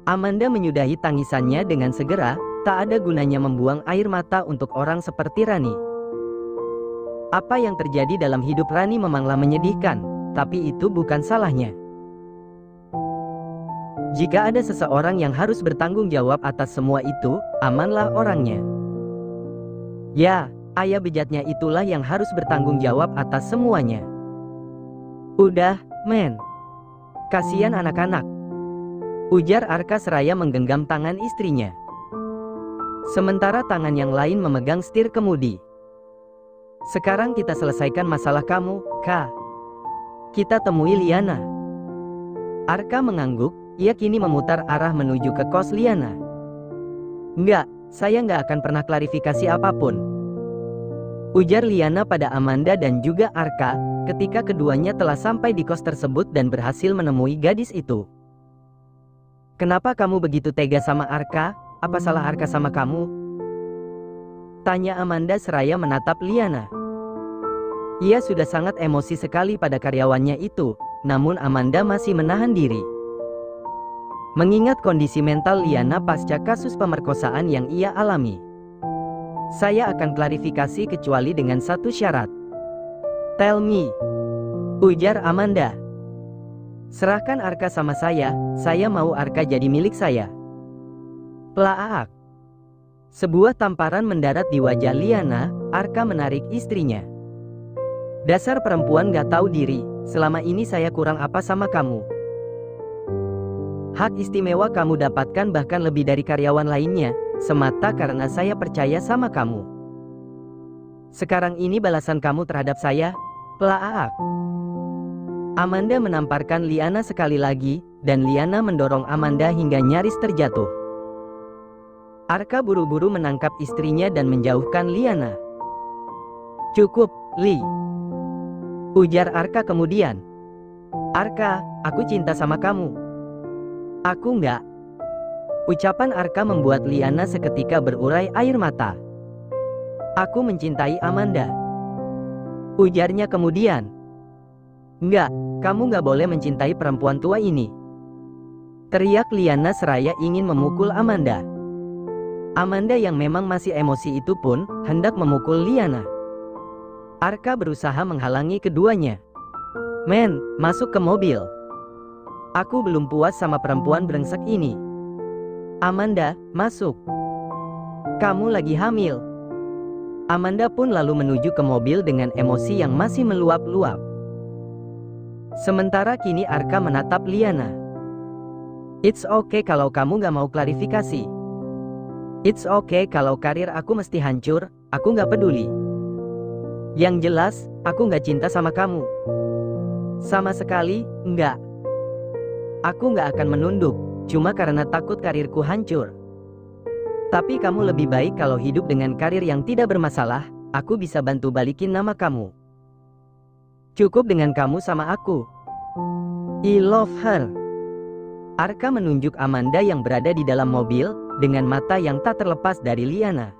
Amanda menyudahi tangisannya dengan segera, tak ada gunanya membuang air mata untuk orang seperti Rani. Apa yang terjadi dalam hidup Rani memanglah menyedihkan, tapi itu bukan salahnya. Jika ada seseorang yang harus bertanggung jawab atas semua itu, Amanlah orangnya. Ya, ayah bejatnya itulah yang harus bertanggung jawab atas semuanya. Udah, men. Kasihan anak-anak, ujar Arka seraya menggenggam tangan istrinya. Sementara tangan yang lain memegang setir kemudi. Sekarang kita selesaikan masalah kamu, Kak. Kita temui Liana. Arka mengangguk, ia kini memutar arah menuju ke kos Liana. Enggak, saya nggak akan pernah klarifikasi apapun, ujar Liana pada Amanda dan juga Arka, ketika keduanya telah sampai di kos tersebut dan berhasil menemui gadis itu. Kenapa kamu begitu tega sama Arka? Apa salah Arka sama kamu? Tanya Amanda seraya menatap Liana. Ia sudah sangat emosi sekali pada karyawannya itu, namun Amanda masih menahan diri. Mengingat kondisi mental Liana pasca kasus pemerkosaan yang ia alami. Saya akan klarifikasi kecuali dengan satu syarat. Tell me, ujar Amanda. Serahkan Arka sama saya mau Arka jadi milik saya. Plaak. Sebuah tamparan mendarat di wajah Liana. Arka menarik istrinya. Dasar perempuan gak tahu diri, selama ini saya kurang apa sama kamu? Hak istimewa kamu dapatkan bahkan lebih dari karyawan lainnya, semata karena saya percaya sama kamu. Sekarang ini balasan kamu terhadap saya, Plaak. Amanda menamparkan Liana sekali lagi, dan Liana mendorong Amanda hingga nyaris terjatuh. Arka buru-buru menangkap istrinya dan menjauhkan Liana. Cukup, Li, ujar Arka kemudian. Arka, aku cinta sama kamu. Aku enggak. Ucapan Arka membuat Liana seketika berurai air mata. Aku mencintai Amanda, ujarnya kemudian. Enggak, kamu enggak boleh mencintai perempuan tua ini, teriak Liana seraya ingin memukul Amanda. Amanda yang memang masih emosi itu pun hendak memukul Liana. Arka berusaha menghalangi keduanya. Men, masuk ke mobil. Aku belum puas sama perempuan brengsek ini. Amanda, masuk. Kamu lagi hamil. Amanda pun lalu menuju ke mobil dengan emosi yang masih meluap-luap. Sementara kini Arka menatap Liana. It's okay kalau kamu gak mau klarifikasi. It's okay kalau karir aku mesti hancur, aku gak peduli. Yang jelas, aku gak cinta sama kamu. Sama sekali, enggak. Aku gak akan menunduk, cuma karena takut karirku hancur. Tapi kamu lebih baik kalau hidup dengan karir yang tidak bermasalah, aku bisa bantu balikin nama kamu. Cukup dengan kamu sama aku. I love her. Arka menunjuk Amanda yang berada di dalam mobil, dengan mata yang tak terlepas dari Liana.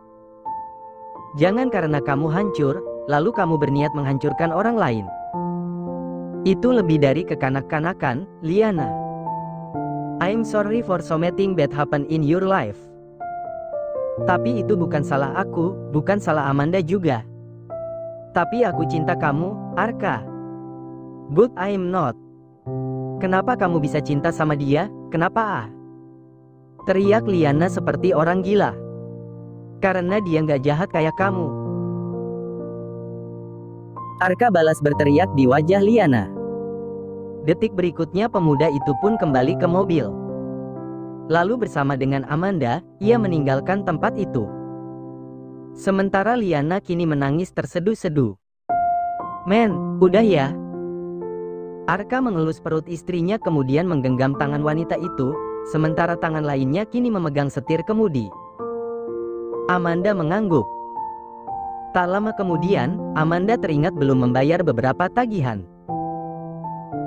Jangan karena kamu hancur, lalu kamu berniat menghancurkan orang lain. Itu lebih dari kekanak-kanakan, Liana. I'm sorry for something bad happen in your life. Tapi itu bukan salah aku, bukan salah Amanda juga. Tapi aku cinta kamu, Arka. But I'm not. Kenapa kamu bisa cinta sama dia? Kenapa? Teriak Liana seperti orang gila. Karena dia nggak jahat kayak kamu. Arka balas berteriak di wajah Liana. Detik berikutnya pemuda itu pun kembali ke mobil. Lalu bersama dengan Amanda, ia meninggalkan tempat itu. Sementara Liana kini menangis terseduh-seduh. Men, udah ya. Arka mengelus perut istrinya kemudian menggenggam tangan wanita itu, sementara tangan lainnya kini memegang setir kemudi. Amanda mengangguk. Tak lama kemudian, Amanda teringat belum membayar beberapa tagihan.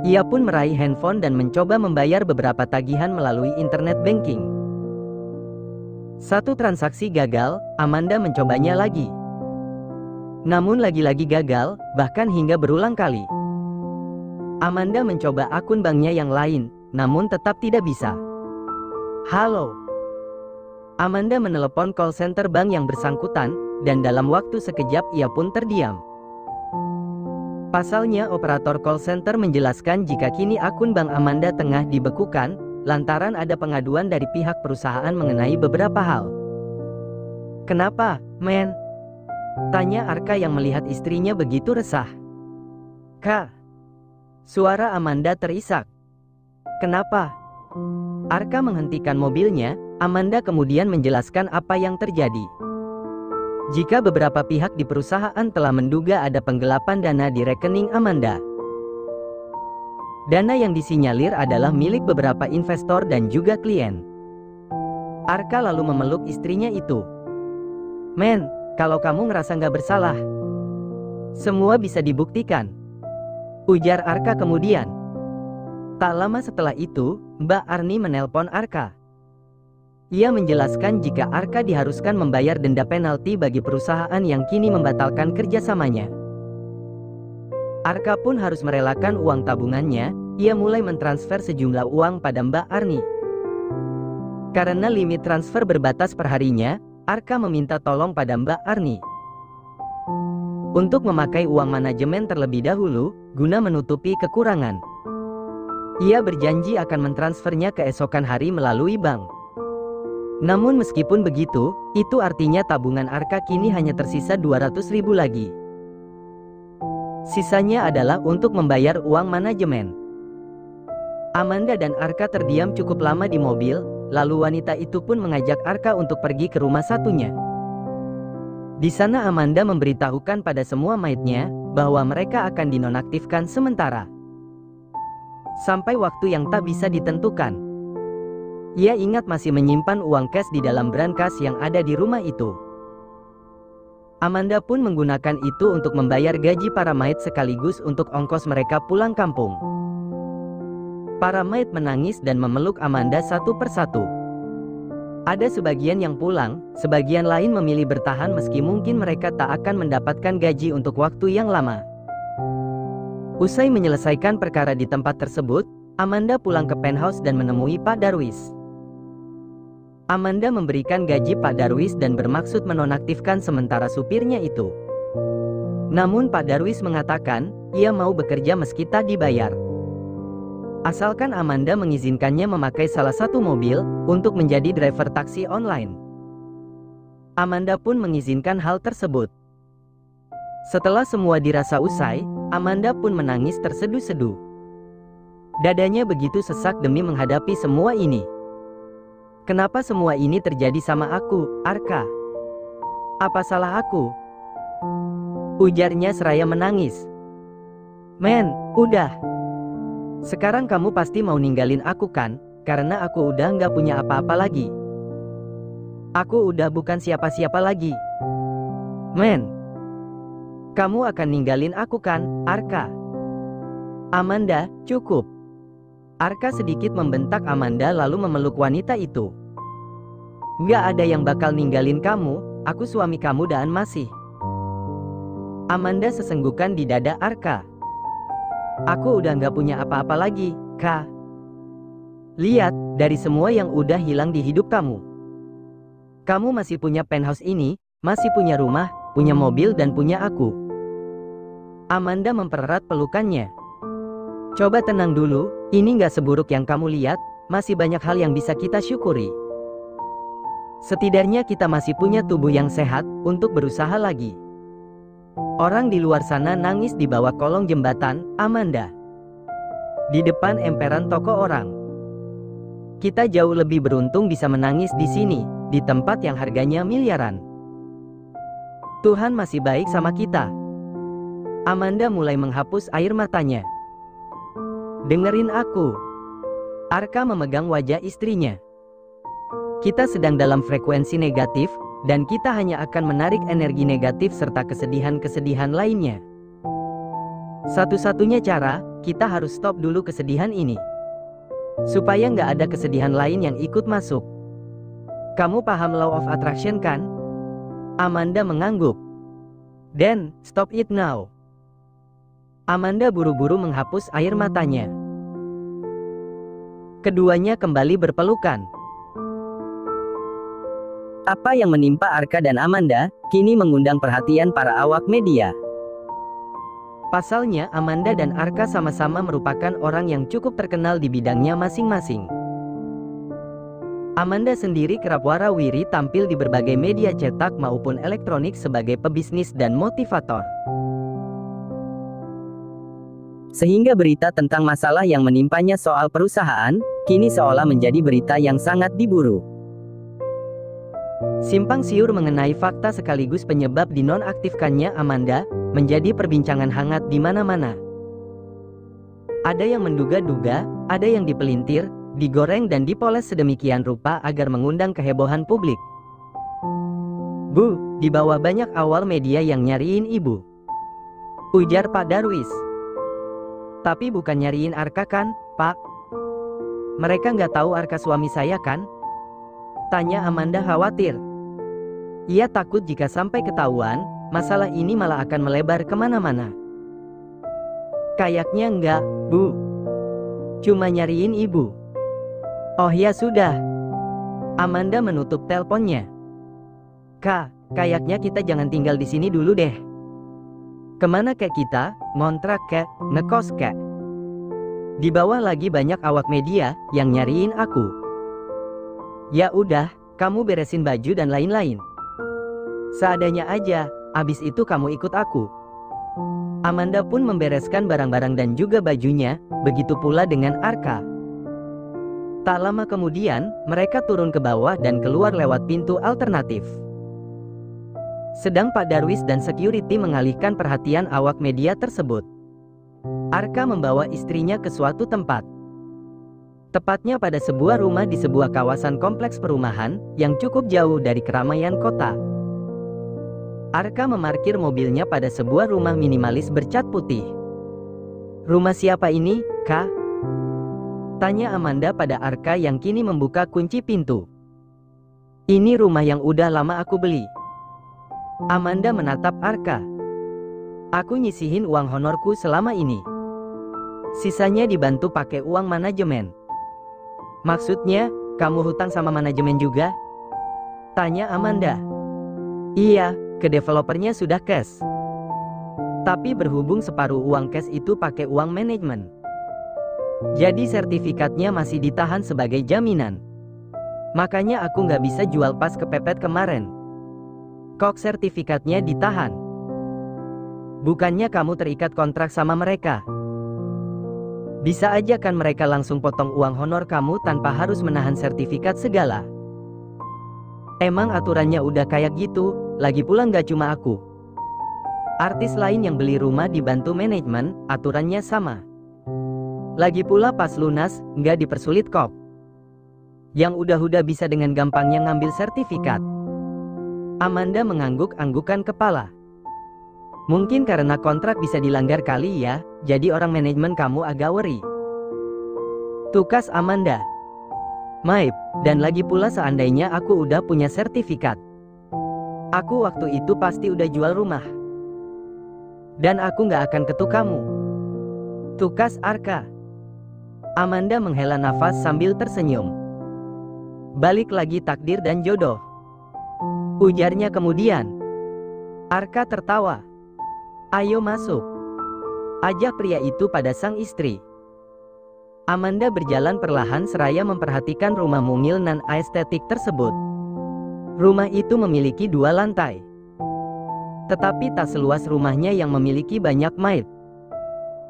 Ia pun meraih handphone dan mencoba membayar beberapa tagihan melalui internet banking. Satu transaksi gagal, Amanda mencobanya lagi. Namun lagi-lagi gagal, bahkan hingga berulang kali. Amanda mencoba akun banknya yang lain, namun tetap tidak bisa. Halo. Amanda menelepon call center bank yang bersangkutan, dan dalam waktu sekejap ia pun terdiam. Pasalnya operator call center menjelaskan jika kini akun bank Amanda tengah dibekukan, lantaran ada pengaduan dari pihak perusahaan mengenai beberapa hal. Kenapa, men? Tanya Arka yang melihat istrinya begitu resah. Kak. Suara Amanda terisak. Kenapa? Arka menghentikan mobilnya. Amanda kemudian menjelaskan apa yang terjadi. Jika beberapa pihak di perusahaan telah menduga ada penggelapan dana di rekening Amanda. Dana yang disinyalir adalah milik beberapa investor dan juga klien. Arka lalu memeluk istrinya itu. Men, kalau kamu ngerasa nggak bersalah, semua bisa dibuktikan, ujar Arka kemudian. Tak lama setelah itu, Mbak Arni menelpon Arka. Ia menjelaskan jika Arka diharuskan membayar denda penalti bagi perusahaan yang kini membatalkan kerjasamanya. Arka pun harus merelakan uang tabungannya. Ia mulai mentransfer sejumlah uang pada Mbak Arni. Karena limit transfer berbatas perharinya, Arka meminta tolong pada Mbak Arni untuk memakai uang manajemen terlebih dahulu, guna menutupi kekurangan. Ia berjanji akan mentransfernya keesokan hari melalui bank. Namun meskipun begitu, itu artinya tabungan Arka kini hanya tersisa 200.000 lagi. Sisanya adalah untuk membayar uang manajemen. Amanda dan Arka terdiam cukup lama di mobil, lalu wanita itu pun mengajak Arka untuk pergi ke rumah satunya. Di sana Amanda memberitahukan pada semua maidnya, bahwa mereka akan dinonaktifkan sementara. Sampai waktu yang tak bisa ditentukan. Ia ingat masih menyimpan uang cash di dalam brankas yang ada di rumah itu. Amanda pun menggunakan itu untuk membayar gaji para maid sekaligus untuk ongkos mereka pulang kampung. Para maid menangis dan memeluk Amanda satu persatu. Ada sebagian yang pulang, sebagian lain memilih bertahan meski mungkin mereka tak akan mendapatkan gaji untuk waktu yang lama. Usai menyelesaikan perkara di tempat tersebut, Amanda pulang ke penthouse dan menemui Pak Darwis. Amanda memberikan gaji Pak Darwis dan bermaksud menonaktifkan sementara supirnya itu. Namun Pak Darwis mengatakan, ia mau bekerja meski tak dibayar. Asalkan Amanda mengizinkannya memakai salah satu mobil, untuk menjadi driver taksi online. Amanda pun mengizinkan hal tersebut. Setelah semua dirasa usai, Amanda pun menangis terseduh-seduh. Dadanya begitu sesak demi menghadapi semua ini. Kenapa semua ini terjadi sama aku, Arka? Apa salah aku? Ujarnya seraya menangis. Men, udah. Sekarang kamu pasti mau ninggalin aku kan? Karena aku udah nggak punya apa-apa lagi. Aku udah bukan siapa-siapa lagi. Men, kamu akan ninggalin aku kan, Arka? Amanda, cukup. Arka sedikit membentak Amanda lalu memeluk wanita itu. Gak ada yang bakal ninggalin kamu, aku suami kamu dan masih. Amanda sesenggukan di dada Arka. Aku udah gak punya apa-apa lagi, Kak. Lihat, dari semua yang udah hilang di hidup kamu. Kamu masih punya penthouse ini, masih punya rumah, punya mobil dan punya aku. Amanda mempererat pelukannya. Coba tenang dulu, ini gak seburuk yang kamu lihat, masih banyak hal yang bisa kita syukuri. Setidaknya kita masih punya tubuh yang sehat, untuk berusaha lagi. Orang di luar sana nangis di bawah kolong jembatan, Amanda. Di depan emperan toko orang. Kita jauh lebih beruntung bisa menangis di sini, di tempat yang harganya miliaran. Tuhan masih baik sama kita. Amanda mulai menghapus air matanya. Dengerin aku. Arka memegang wajah istrinya. Kita sedang dalam frekuensi negatif, dan kita hanya akan menarik energi negatif serta kesedihan-kesedihan lainnya. Satu-satunya cara, kita harus stop dulu kesedihan ini. Supaya nggak ada kesedihan lain yang ikut masuk. Kamu paham Law of Attraction kan? Amanda mengangguk. Then, stop it now. Amanda buru-buru menghapus air matanya. Keduanya kembali berpelukan. Apa yang menimpa Arka dan Amanda kini mengundang perhatian para awak media. Pasalnya, Amanda dan Arka sama-sama merupakan orang yang cukup terkenal di bidangnya masing-masing. Amanda sendiri kerap warawiri tampil di berbagai media cetak maupun elektronik sebagai pebisnis dan motivator. Sehingga berita tentang masalah yang menimpanya soal perusahaan, kini seolah menjadi berita yang sangat diburu. Simpang siur mengenai fakta sekaligus penyebab dinonaktifkannya Amanda menjadi perbincangan hangat di mana-mana. Ada yang menduga-duga, ada yang dipelintir, digoreng dan dipoles sedemikian rupa agar mengundang kehebohan publik. "Bu, di bawah banyak awal media yang nyariin ibu," ujar Pak Darwis. "Tapi bukan nyariin Arka kan, Pak? Mereka nggak tahu Arka suami saya kan?" tanya Amanda khawatir. Ia takut jika sampai ketahuan, masalah ini malah akan melebar kemana-mana. "Kayaknya enggak, Bu. Cuma nyariin ibu." "Oh ya sudah." Amanda menutup teleponnya. "Kak, kayaknya kita jangan tinggal di sini dulu deh. Kemana kek kita? Ngontrak kek? Ngekos kek? Di bawah lagi banyak awak media yang nyariin aku." "Ya udah, kamu beresin baju dan lain-lain. Seadanya aja, abis itu kamu ikut aku." Amanda pun membereskan barang-barang dan juga bajunya, begitu pula dengan Arka. Tak lama kemudian, mereka turun ke bawah dan keluar lewat pintu alternatif. Sedang Pak Darwis dan security mengalihkan perhatian awak media tersebut. Arka membawa istrinya ke suatu tempat. Tepatnya pada sebuah rumah di sebuah kawasan kompleks perumahan yang cukup jauh dari keramaian kota. Arka memarkir mobilnya pada sebuah rumah minimalis bercat putih. "Rumah siapa ini, Kak?" tanya Amanda pada Arka yang kini membuka kunci pintu. "Ini rumah yang udah lama aku beli." Amanda menatap Arka. "Aku nyisihin uang honorku selama ini. Sisanya dibantu pakai uang manajemen." "Maksudnya, kamu hutang sama manajemen juga?" tanya Amanda. "Iya, ke developernya sudah cash. Tapi berhubung separuh uang cash itu pakai uang manajemen, jadi sertifikatnya masih ditahan sebagai jaminan. Makanya aku nggak bisa jual pas kepepet kemarin. Kok sertifikatnya ditahan? Bukannya kamu terikat kontrak sama mereka? Bisa aja kan mereka langsung potong uang honor kamu tanpa harus menahan sertifikat segala. Emang aturannya udah kayak gitu, lagi pula nggak cuma aku. Artis lain yang beli rumah dibantu manajemen, aturannya sama. Lagi pula pas lunas, nggak dipersulit kok. Yang udah-udah bisa dengan gampangnya ngambil sertifikat." Amanda mengangguk-anggukan kepala. "Mungkin karena kontrak bisa dilanggar kali ya, jadi orang manajemen kamu agak worry." Tukas Amanda. "Maip, dan lagi pula seandainya aku udah punya sertifikat, aku waktu itu pasti udah jual rumah. Dan aku nggak akan ketuk kamu." Tukas Arka. Amanda menghela nafas sambil tersenyum. "Balik lagi takdir dan jodoh," ujarnya kemudian. Arka tertawa. "Ayo masuk," ajak pria itu pada sang istri. Amanda berjalan perlahan seraya memperhatikan rumah mungil nan estetik tersebut. Rumah itu memiliki 2 lantai. Tetapi tak seluas rumahnya yang memiliki banyak maid.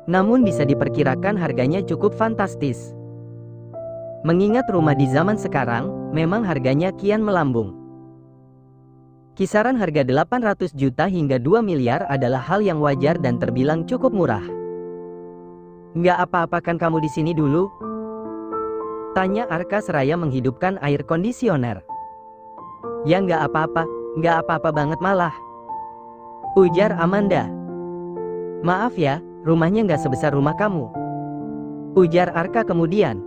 Namun bisa diperkirakan harganya cukup fantastis. Mengingat rumah di zaman sekarang, memang harganya kian melambung. Kisaran harga 800 juta hingga 2 miliar adalah hal yang wajar dan terbilang cukup murah. "Nggak apa-apa kan kamu di sini dulu?" tanya Arka seraya menghidupkan air kondisioner. "Ya nggak apa-apa banget malah," ujar Amanda. "Maaf ya, rumahnya nggak sebesar rumah kamu," ujar Arka kemudian.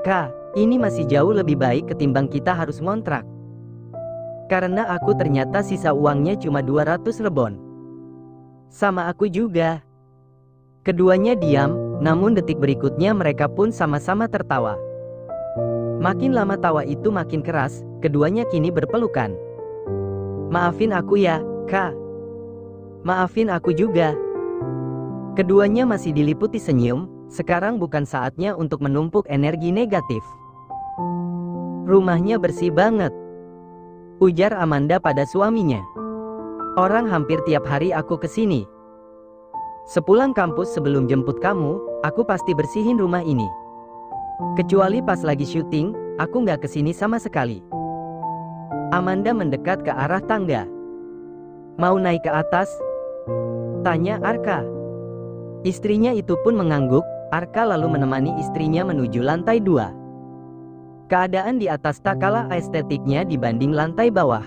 "Kak, ini masih jauh lebih baik ketimbang kita harus ngontrak. Karena aku ternyata sisa uangnya cuma 200 rebon. Sama aku juga," Keduanya diam, namun detik berikutnya mereka pun sama-sama tertawa. Makin lama tawa itu makin keras, keduanya kini berpelukan. Maafin aku ya, Kak. Maafin aku juga. Keduanya masih diliputi senyum, sekarang bukan saatnya untuk menumpuk energi negatif. Rumahnya bersih banget, ujar Amanda pada suaminya. Orang hampir tiap hari aku kesini. Sepulang kampus sebelum jemput kamu, aku pasti bersihin rumah ini. Kecuali pas lagi syuting, aku nggak kesini sama sekali. Amanda mendekat ke arah tangga. Mau naik ke atas? Tanya Arka. Istrinya itu pun mengangguk. Arka lalu menemani istrinya menuju lantai 2. Keadaan di atas tak kalah estetiknya dibanding lantai bawah.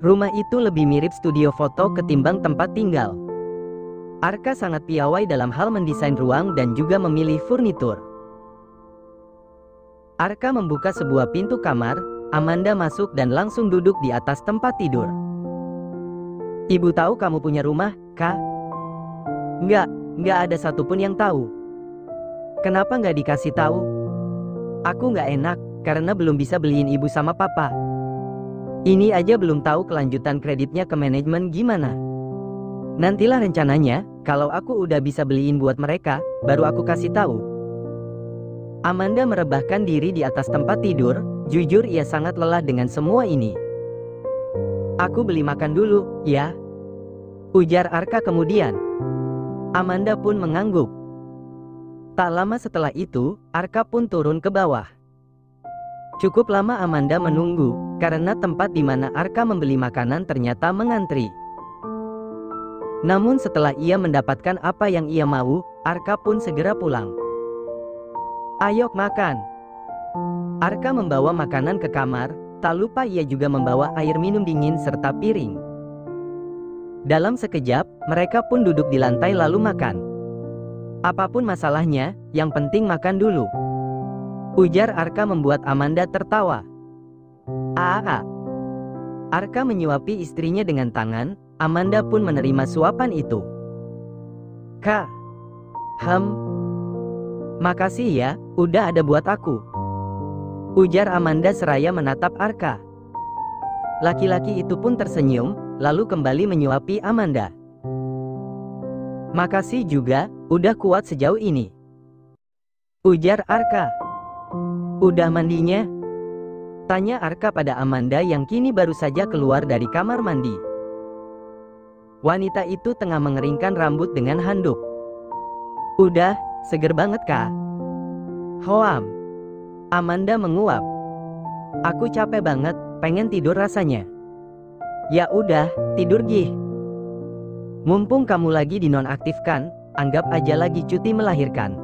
Rumah itu lebih mirip studio foto ketimbang tempat tinggal. Arka sangat piawai dalam hal mendesain ruang dan juga memilih furnitur. Arka membuka sebuah pintu kamar, Amanda masuk dan langsung duduk di atas tempat tidur. Ibu tahu kamu punya rumah, Kak? Nggak ada satupun yang tahu. Kenapa nggak dikasih tahu? Aku nggak enak, karena belum bisa beliin ibu sama papa. Ini aja belum tahu kelanjutan kreditnya ke manajemen gimana. Nantilah rencananya, kalau aku udah bisa beliin buat mereka, baru aku kasih tahu. Amanda merebahkan diri di atas tempat tidur, jujur ia sangat lelah dengan semua ini. Aku beli makan dulu, ya? Ujar Arka kemudian. Amanda pun mengangguk. Tak lama setelah itu, Arka pun turun ke bawah. Cukup lama Amanda menunggu, karena tempat di mana Arka membeli makanan ternyata mengantri. Namun setelah ia mendapatkan apa yang ia mau, Arka pun segera pulang. Ayo makan. Arka membawa makanan ke kamar, tak lupa ia juga membawa air minum dingin serta piring. Dalam sekejap, mereka pun duduk di lantai lalu makan. Apapun masalahnya, yang penting makan dulu. Ujar Arka membuat Amanda tertawa. Arka menyuapi istrinya dengan tangan, Amanda pun menerima suapan itu. Kak. Makasih ya, udah ada buat aku. Ujar Amanda seraya menatap Arka. Laki-laki itu pun tersenyum, lalu kembali menyuapi Amanda. Makasih juga, udah kuat sejauh ini. Ujar Arka. Udah mandinya? Tanya Arka pada Amanda yang kini baru saja keluar dari kamar mandi. Wanita itu tengah mengeringkan rambut dengan handuk. Udah, seger banget Kak. Hoam. Amanda menguap. Aku capek banget, pengen tidur rasanya. Ya udah, tidur gih. Mumpung kamu lagi dinonaktifkan, anggap aja lagi cuti melahirkan.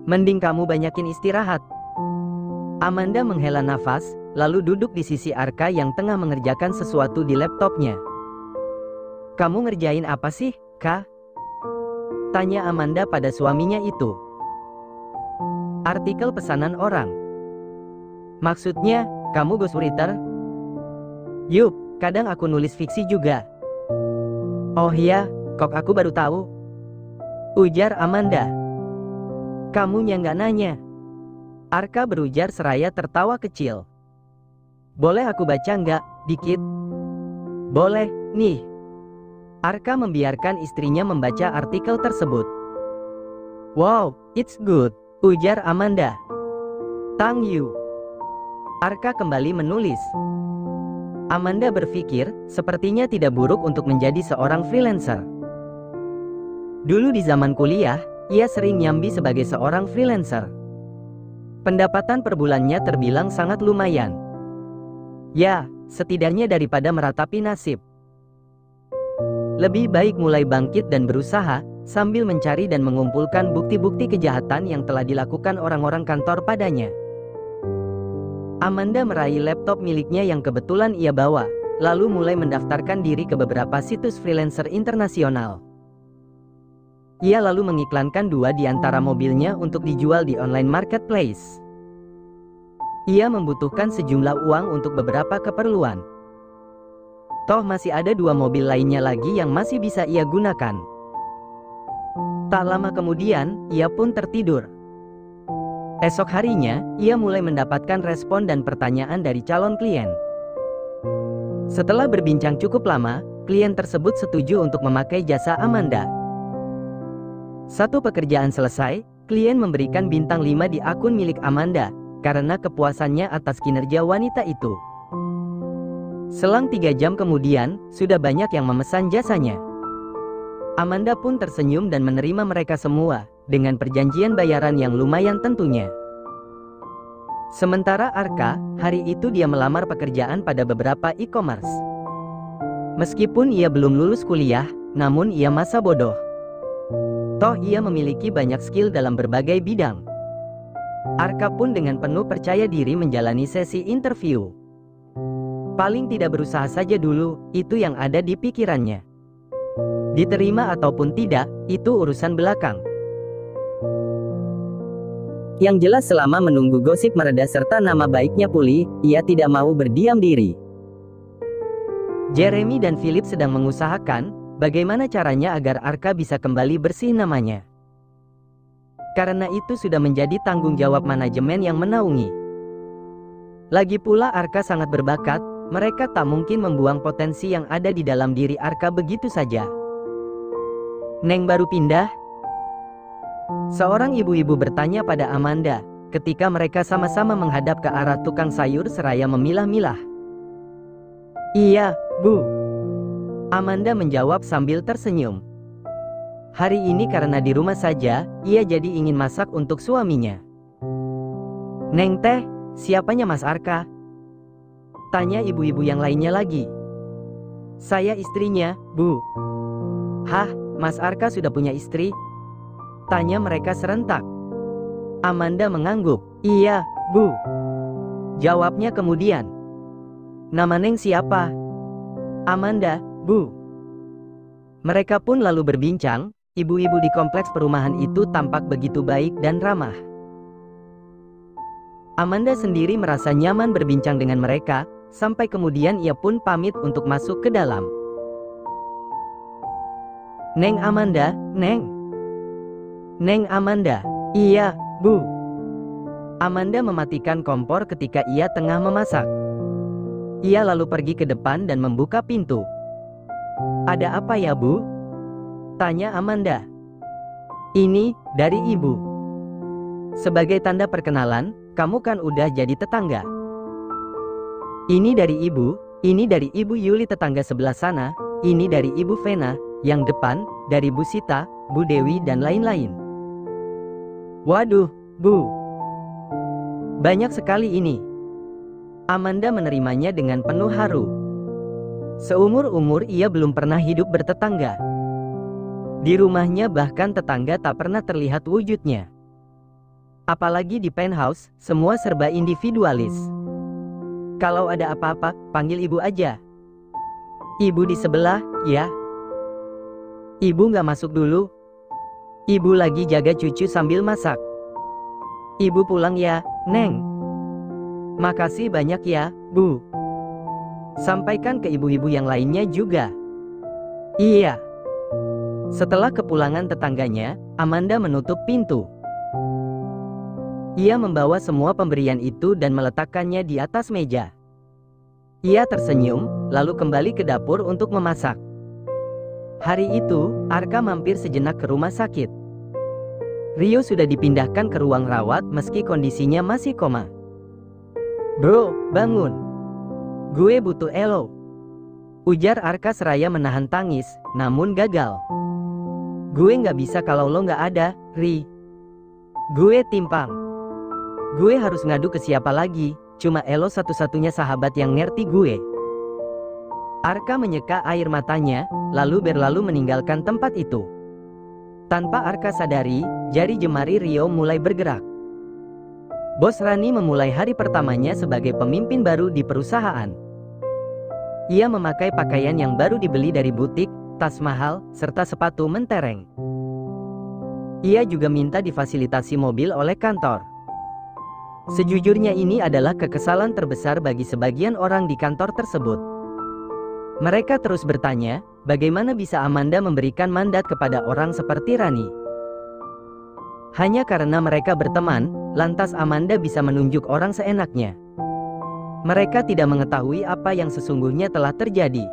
Mending kamu banyakin istirahat. Amanda menghela nafas, lalu duduk di sisi Arka yang tengah mengerjakan sesuatu di laptopnya. Kamu ngerjain apa sih, Kak? Tanya Amanda pada suaminya itu. Artikel pesanan orang. Maksudnya, kamu ghostwriter? Yup, kadang aku nulis fiksi juga. Oh ya, kok aku baru tahu? Ujar Amanda. Kamunya nggak nanya. Arka berujar seraya tertawa kecil. Boleh aku baca nggak, dikit? Boleh, nih. Arka membiarkan istrinya membaca artikel tersebut. Wow, it's good, ujar Amanda. Thank you. Arka kembali menulis. Amanda berpikir, sepertinya tidak buruk untuk menjadi seorang freelancer. Dulu di zaman kuliah, ia sering nyambi sebagai seorang freelancer. Pendapatan per bulannya terbilang sangat lumayan. Ya, setidaknya daripada meratapi nasib. Lebih baik mulai bangkit dan berusaha, sambil mencari dan mengumpulkan bukti-bukti kejahatan yang telah dilakukan orang-orang kantor padanya. Amanda meraih laptop miliknya yang kebetulan ia bawa, lalu mulai mendaftarkan diri ke beberapa situs freelancer internasional. Ia lalu mengiklankan 2 di antara mobilnya untuk dijual di online marketplace. Ia membutuhkan sejumlah uang untuk beberapa keperluan. Toh masih ada 2 mobil lainnya lagi yang masih bisa ia gunakan. Tak lama kemudian, ia pun tertidur. Esok harinya, ia mulai mendapatkan respon dan pertanyaan dari calon klien. Setelah berbincang cukup lama, klien tersebut setuju untuk memakai jasa Amanda. Satu pekerjaan selesai, klien memberikan bintang 5 di akun milik Amanda, karena kepuasannya atas kinerja wanita itu. Selang 3 jam kemudian, sudah banyak yang memesan jasanya. Amanda pun tersenyum dan menerima mereka semua, dengan perjanjian bayaran yang lumayan tentunya. Sementara Arka, hari itu dia melamar pekerjaan pada beberapa e-commerce. Meskipun ia belum lulus kuliah, namun ia masa bodoh. Toh ia memiliki banyak skill dalam berbagai bidang. Arka pun dengan penuh percaya diri menjalani sesi interview. Paling tidak berusaha saja dulu, itu yang ada di pikirannya. Diterima ataupun tidak, itu urusan belakang. Yang jelas selama menunggu gosip mereda serta nama baiknya pulih, ia tidak mau berdiam diri. Jeremy dan Philip sedang mengusahakan bagaimana caranya agar Arka bisa kembali bersih namanya. Karena itu sudah menjadi tanggung jawab manajemen yang menaungi. Lagi pula Arka sangat berbakat, mereka tak mungkin membuang potensi yang ada di dalam diri Arka begitu saja. Neng baru pindah? Seorang ibu-ibu bertanya pada Amanda, ketika mereka sama-sama menghadap ke arah tukang sayur seraya memilah-milah. Iya, Bu. Amanda menjawab sambil tersenyum. Hari ini karena di rumah saja, ia jadi ingin masak untuk suaminya. Neng teh, siapanya Mas Arka? Tanya ibu-ibu yang lainnya lagi. Saya istrinya, Bu. Hah, Mas Arka sudah punya istri? Tanya mereka serentak. Amanda mengangguk. Iya, Bu. Jawabnya kemudian. Nama Neng siapa? Amanda, Bu. Mereka pun lalu berbincang. Ibu-ibu di kompleks perumahan itu tampak begitu baik dan ramah. Amanda sendiri merasa nyaman berbincang dengan mereka, sampai kemudian ia pun pamit untuk masuk ke dalam. Neng Amanda, Neng. Neng Amanda. Iya, Bu. Amanda mematikan kompor ketika ia tengah memasak. Ia lalu pergi ke depan dan membuka pintu. Ada apa ya, Bu? Tanya Amanda. Ini, dari Ibu. Sebagai tanda perkenalan, kamu kan udah jadi tetangga. Ini dari Ibu, ini dari Ibu Yuli tetangga sebelah sana, ini dari Ibu Vena, yang depan, dari Bu Sita, Bu Dewi dan lain-lain. Waduh, Bu. Banyak sekali ini. Amanda menerimanya dengan penuh haru. Seumur-umur ia belum pernah hidup bertetangga. Di rumahnya bahkan tetangga tak pernah terlihat wujudnya. Apalagi di penthouse, semua serba individualis. Kalau ada apa-apa, panggil ibu aja. Ibu di sebelah, ya. Ibu nggak masuk dulu. Ibu lagi jaga cucu sambil masak. Ibu pulang ya, Neng. Makasih banyak ya, Bu. Sampaikan ke ibu-ibu yang lainnya juga. Iya. Setelah kepulangan tetangganya, Amanda menutup pintu. Ia membawa semua pemberian itu dan meletakkannya di atas meja. Ia tersenyum, lalu kembali ke dapur untuk memasak. Hari itu, Arka mampir sejenak ke rumah sakit. Rio sudah dipindahkan ke ruang rawat meski kondisinya masih koma. Bro, bangun. Gue butuh Elo. Ujar Arka seraya menahan tangis, namun gagal. Gue nggak bisa kalau lo nggak ada, Ri. Gue timpang. Gue harus ngadu ke siapa lagi, cuma Elo satu-satunya sahabat yang ngerti gue. Arka menyeka air matanya, lalu berlalu meninggalkan tempat itu. Tanpa Arka sadari, jari jemari Rio mulai bergerak. Bos Rani memulai hari pertamanya sebagai pemimpin baru di perusahaan. Ia memakai pakaian yang baru dibeli dari butik, tas mahal, serta sepatu mentereng. Ia juga minta difasilitasi mobil oleh kantor. Sejujurnya ini adalah kekesalan terbesar bagi sebagian orang di kantor tersebut. Mereka terus bertanya, bagaimana bisa Amanda memberikan mandat kepada orang seperti Rani? Hanya karena mereka berteman, lantas Amanda bisa menunjuk orang seenaknya. Mereka tidak mengetahui apa yang sesungguhnya telah terjadi.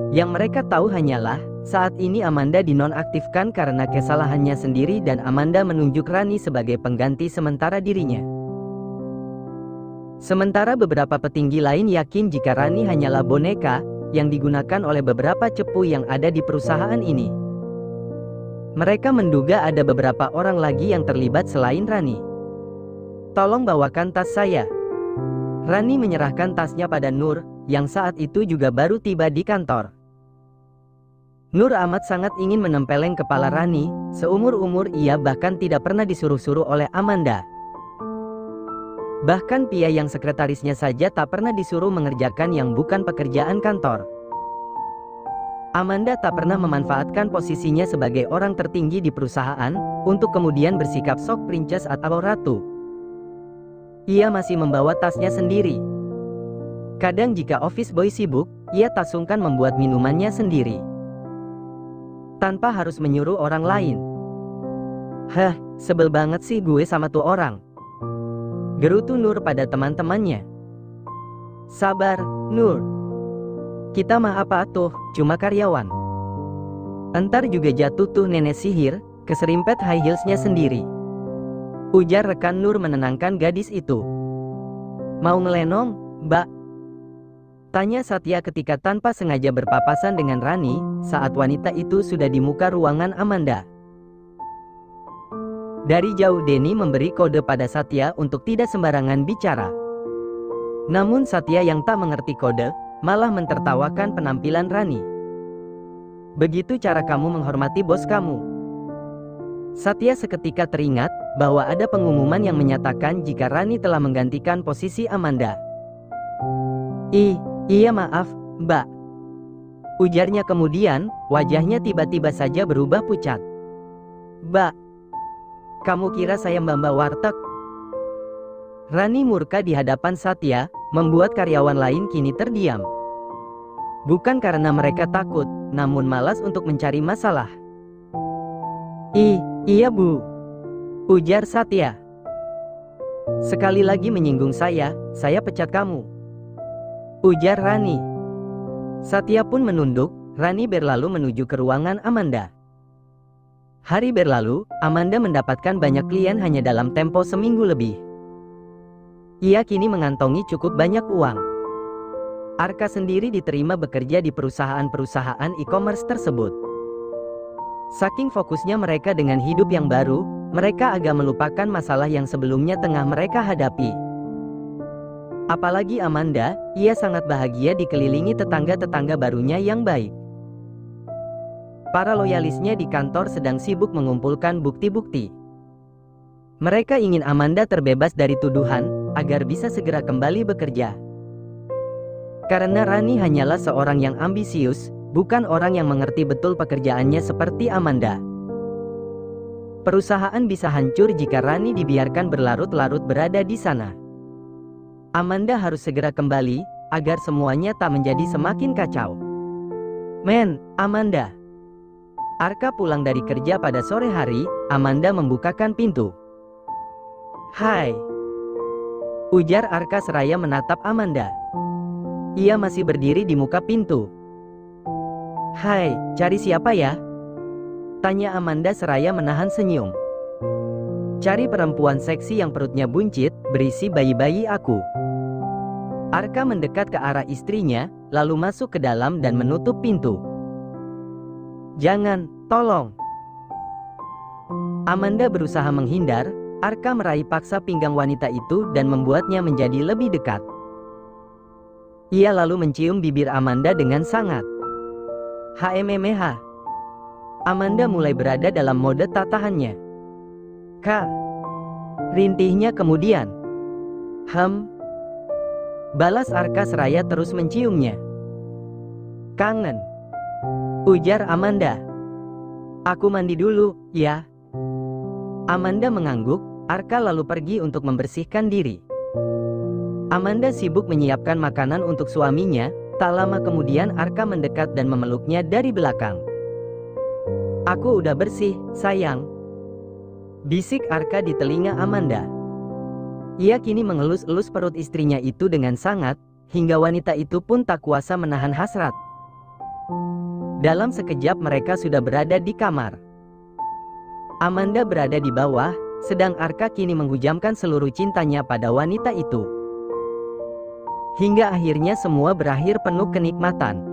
Yang mereka tahu hanyalah, saat ini Amanda dinonaktifkan karena kesalahannya sendiri dan Amanda menunjuk Rani sebagai pengganti sementara dirinya. Sementara beberapa petinggi lain yakin jika Rani hanyalah boneka yang digunakan oleh beberapa cepu yang ada di perusahaan ini. Mereka menduga ada beberapa orang lagi yang terlibat selain Rani. Tolong bawakan tas saya. Rani menyerahkan tasnya pada Nur, yang saat itu juga baru tiba di kantor. Nur amat sangat ingin menempeleng kepala Rani, seumur-umur ia bahkan tidak pernah disuruh-suruh oleh Amanda. Bahkan Pia yang sekretarisnya saja tak pernah disuruh mengerjakan yang bukan pekerjaan kantor. Amanda tak pernah memanfaatkan posisinya sebagai orang tertinggi di perusahaan, untuk kemudian bersikap sok princess atau ratu. Ia masih membawa tasnya sendiri. Kadang jika office boy sibuk, ia tak sungkan membuat minumannya sendiri. Tanpa harus menyuruh orang lain. Hah, sebel banget sih gue sama tuh orang. Gerutu Nur pada teman-temannya. Sabar, Nur. Kita mah apa tuh, cuma karyawan. Entar juga jatuh tuh nenek sihir, keserimpet high heelsnya sendiri. Ujar rekan Nur menenangkan gadis itu. Mau ngelenong, Mbak? Tanya Satya ketika tanpa sengaja berpapasan dengan Rani, saat wanita itu sudah di muka ruangan Amanda. Dari jauh Denny memberi kode pada Satya untuk tidak sembarangan bicara. Namun Satya yang tak mengerti kode, malah mentertawakan penampilan Rani. Begitu cara kamu menghormati bos kamu. Satya seketika teringat bahwa ada pengumuman yang menyatakan jika Rani telah menggantikan posisi Amanda. Iya maaf, Mbak. Ujarnya kemudian, wajahnya tiba-tiba saja berubah pucat. Mbak, kamu kira saya mbak warteg? Rani murka di hadapan Satya, membuat karyawan lain kini terdiam. Bukan karena mereka takut, namun malas untuk mencari masalah. Iya Bu. Ujar Satya. Sekali lagi menyinggung saya pecat kamu. Ujar Rani. Satya pun menunduk, Rani berlalu menuju ke ruangan Amanda. Hari berlalu, Amanda mendapatkan banyak klien hanya dalam tempo seminggu lebih. Ia kini mengantongi cukup banyak uang. Arka sendiri diterima bekerja di perusahaan-perusahaan e-commerce tersebut. Saking fokusnya mereka dengan hidup yang baru, mereka agak melupakan masalah yang sebelumnya tengah mereka hadapi. Apalagi Amanda, ia sangat bahagia dikelilingi tetangga-tetangga barunya yang baik. Para loyalisnya di kantor sedang sibuk mengumpulkan bukti-bukti. Mereka ingin Amanda terbebas dari tuduhan, agar bisa segera kembali bekerja. Karena Rani hanyalah seorang yang ambisius, bukan orang yang mengerti betul pekerjaannya seperti Amanda. Perusahaan bisa hancur jika Rani dibiarkan berlarut-larut berada di sana. Amanda harus segera kembali, agar semuanya tak menjadi semakin kacau. Amanda. Arka pulang dari kerja pada sore hari, Amanda membukakan pintu. Hai. Ujar Arka seraya menatap Amanda. Ia masih berdiri di muka pintu. Hai, cari siapa ya? Tanya Amanda seraya menahan senyum. Cari perempuan seksi yang perutnya buncit, berisi bayi-bayi aku. Arka mendekat ke arah istrinya, lalu masuk ke dalam dan menutup pintu. Jangan, tolong. Amanda berusaha menghindar. Arka meraih paksa pinggang wanita itu dan membuatnya menjadi lebih dekat. Ia lalu mencium bibir Amanda dengan sangat. HMMH. Amanda mulai berada dalam mode tak tahannya. Kak. Rintihnya kemudian. Balas Arka seraya terus menciumnya. Kangen. Ujar Amanda. Aku mandi dulu, ya. Amanda mengangguk. Arka lalu pergi untuk membersihkan diri. Amanda sibuk menyiapkan makanan untuk suaminya. Tak lama kemudian Arka mendekat dan memeluknya dari belakang. Aku udah bersih, sayang. Bisik Arka di telinga Amanda. Ia kini mengelus-elus perut istrinya itu dengan sangat, hingga wanita itu pun tak kuasa menahan hasrat. Dalam sekejap mereka sudah berada di kamar. Amanda berada di bawah, sedang Arka kini menghujamkan seluruh cintanya pada wanita itu. Hingga akhirnya semua berakhir penuh kenikmatan.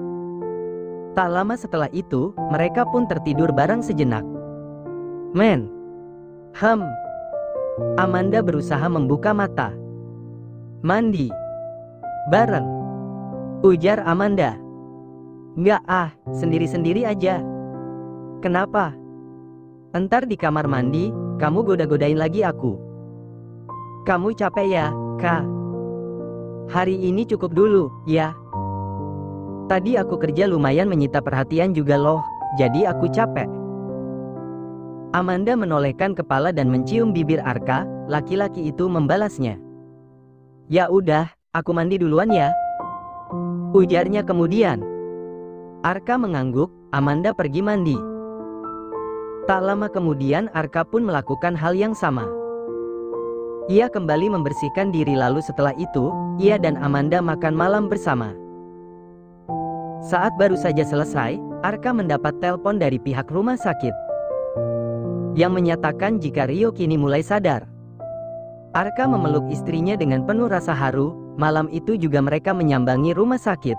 Tak lama setelah itu, mereka pun tertidur bareng sejenak. Amanda berusaha membuka mata. Mandi bareng, ujar Amanda. Nggak sendiri-sendiri aja. Kenapa? Entar di kamar mandi, kamu goda-godain lagi aku. Kamu capek ya, Kak? Hari ini cukup dulu, ya. Tadi aku kerja lumayan menyita perhatian juga loh, jadi aku capek. Amanda menolehkan kepala dan mencium bibir Arka, laki-laki itu membalasnya. Ya udah, aku mandi duluan ya, ujarnya kemudian. Arka mengangguk, Amanda pergi mandi. Tak lama kemudian Arka pun melakukan hal yang sama. Ia kembali membersihkan diri lalu setelah itu, ia dan Amanda makan malam bersama. Saat baru saja selesai, Arka mendapat telepon dari pihak rumah sakit yang menyatakan jika Rio kini mulai sadar. Arka memeluk istrinya dengan penuh rasa haru. Malam itu juga mereka menyambangi rumah sakit.